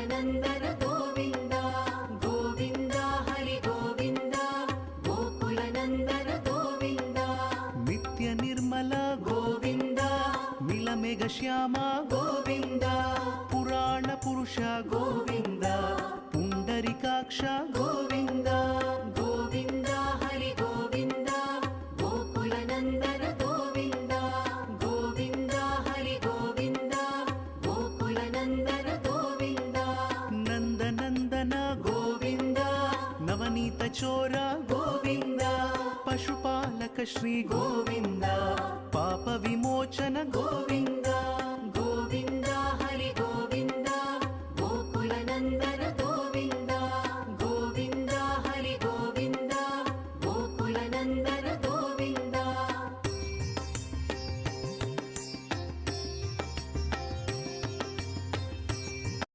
गोकुलनन्दन गोविन्द गोविन्द हरि गोविन्द गोकुलनन्दन गोविन्द नित्य निर्मल गोविन्द नीलमेघ श्याम गोविन्द पुराण पुरुष गोविन्द पुण्डरीकाक्ष गोविन्द गोविन्द हरि गोविन्द गोकुलनन्दन गोविन्द गोविन्द हरि गोविन्द गोकुलनन्दन गोविन्द नन्दनन्दन गोविन्द नवनीत चोर गोविन्द पशुपालक श्री गोविन्द पाप विमोचन गोविन्द